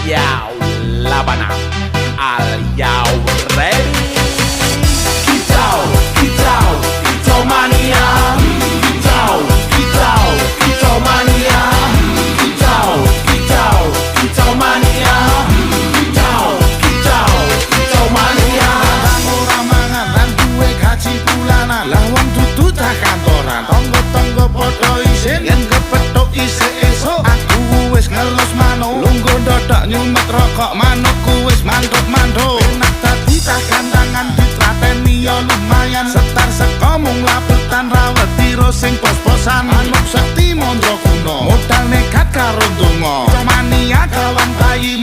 Yo, Labana, are you ready? Kicau, kicau, kicau mania. Kicau, kicau, kicau mania. Kicau, kicau, kicau mania. Kicau, kicau, kicau mania. Ora mangan lan duwe gaji bulanan, lah wong dudu tak kantoran. Tonggo-tonggo padha isin yen kepethuk isih esuk. Aku wis ngelus manuk, lungguh ndodok nyumet rokok manukku wis mantuk-mantuk. Enak dadi tak gandangan ditrateni ya lumayan. Setar seko mung labutan rawet tiro sing pos-posan. Manuk sekti mondro kuno, modal nekat karo donga. Mania kawan bayi